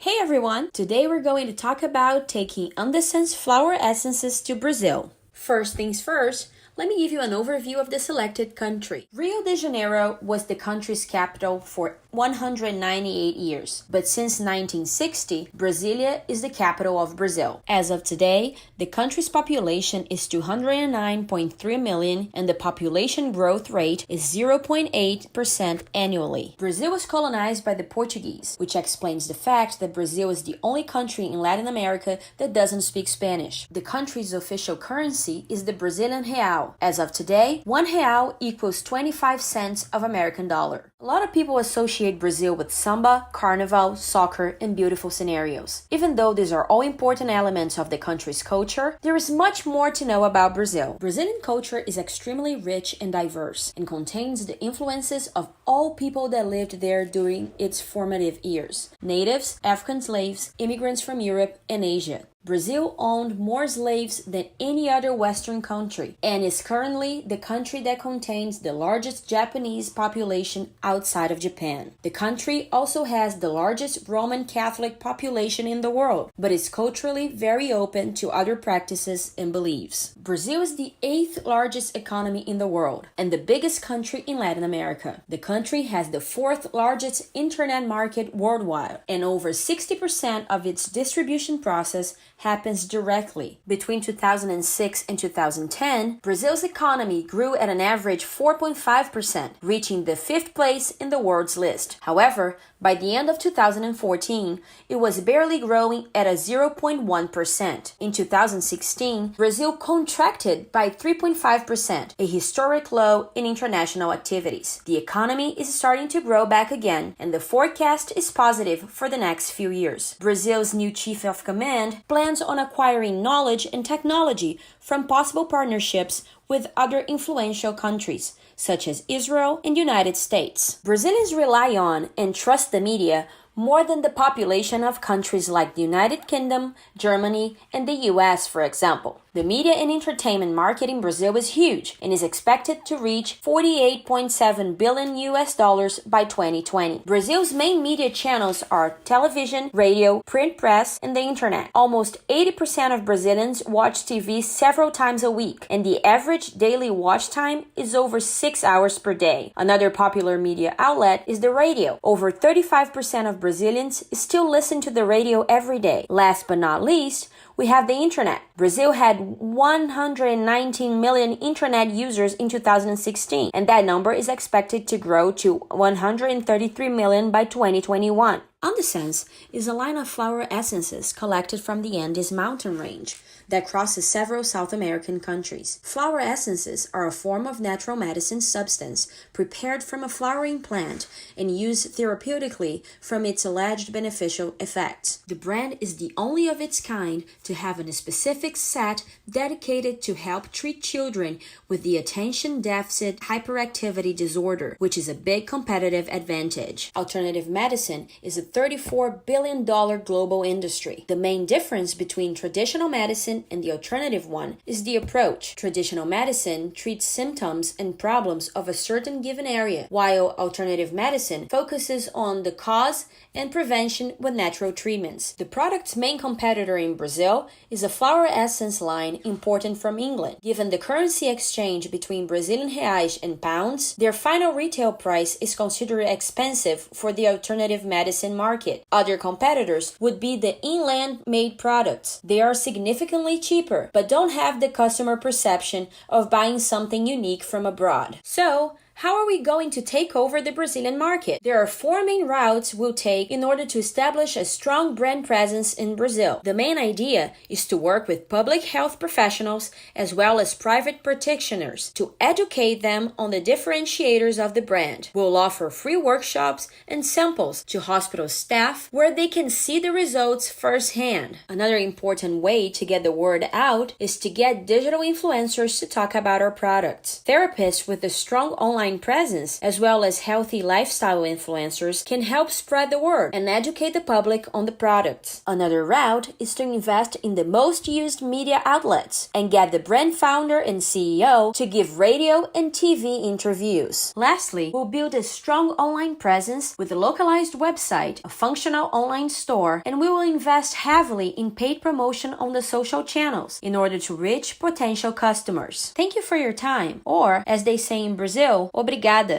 Hey everyone! Today we're going to talk about taking undescent flower essences to Brazil. First things first, let me give you an overview of the selected country. Rio de Janeiro was the country's capital for 198 years, but since 1960, Brasilia is the capital of Brazil. As of today, the country's population is 209.3 million and the population growth rate is 0.8% annually. Brazil was colonized by the Portuguese, which explains the fact that Brazil is the only country in Latin America that doesn't speak Spanish. The country's official currency is the Brazilian real. As of today, 1 real equals 25 cents of American dollar. A lot of people associate Brazil with samba, carnival, soccer, and beautiful scenarios. Even though these are all important elements of the country's culture, there is much more to know about Brazil. Brazilian culture is extremely rich and diverse and contains the influences of all people that lived there during its formative years: natives, African slaves, immigrants from Europe and Asia. Brazil owned more slaves than any other Western country and is currently the country that contains the largest Japanese population outside of Japan. The country also has the largest Roman Catholic population in the world, but is culturally very open to other practices and beliefs. Brazil is the 8th largest economy in the world and the biggest country in Latin America. The country has the 4th largest internet market worldwide, and over 60% of its distribution process happens directly. Between 2006 and 2010, Brazil's economy grew at an average 4.5%, reaching the 5th place in the world's list. However, by the end of 2014, it was barely growing at a 0.1%. In 2016, Brazil contracted by 3.5%, a historic low in international activities. The economy is starting to grow back again, and the forecast is positive for the next few years. Brazil's new chief of command plans on acquiring knowledge and technology from possible partnerships with other influential countries, such as Israel and United States. Brazilians rely on and trust the media more than the population of countries like the United Kingdom, Germany, and the US, for example. The media and entertainment market in Brazil is huge and is expected to reach $48.7 billion by 2020. Brazil's main media channels are television, radio, print press, and the internet. Almost 80% of Brazilians watch TV several times a week, and the average daily watch time is over 6 hours per day. Another popular media outlet is the radio. Over 35% of Brazilians still listen to the radio every day. Last but not least, we have the internet. Brazil had 119 million internet users in 2016, and that number is expected to grow to 133 million by 2021. Undescent is a line of flower essences collected from the Andes mountain range that crosses several South American countries. Flower essences are a form of natural medicine substance prepared from a flowering plant and used therapeutically from its alleged beneficial effects. The brand is the only of its kind to have a specific set dedicated to help treat children with the attention deficit hyperactivity disorder, which is a big competitive advantage. Alternative medicine is a $34 billion global industry. The main difference between traditional medicine and the alternative one is the approach. Traditional medicine treats symptoms and problems of a certain given area, while alternative medicine focuses on the cause and prevention with natural treatments. The product's main competitor in Brazil is a flower essence line imported from England. Given the currency exchange between Brazilian reais and pounds, their final retail price is considered expensive for the alternative medicine market. Other competitors would be the inland-made products. They are significantly cheaper, but don't have the customer perception of buying something unique from abroad. So, how are we going to take over the Brazilian market? There are 4 main routes we'll take in order to establish a strong brand presence in Brazil. The main idea is to work with public health professionals as well as private practitioners to educate them on the differentiators of the brand. We'll offer free workshops and samples to hospital staff where they can see the results firsthand. Another important way to get the word out is to get digital influencers to talk about our products. Therapists with a strong online online presence, as well as healthy lifestyle influencers, can help spread the word and educate the public on the products. Another route is to invest in the most used media outlets and get the brand founder and CEO to give radio and TV interviews. Lastly, we'll build a strong online presence with a localized website, a functional online store, and we will invest heavily in paid promotion on the social channels in order to reach potential customers. Thank you for your time, or as they say in Brazil, obrigada.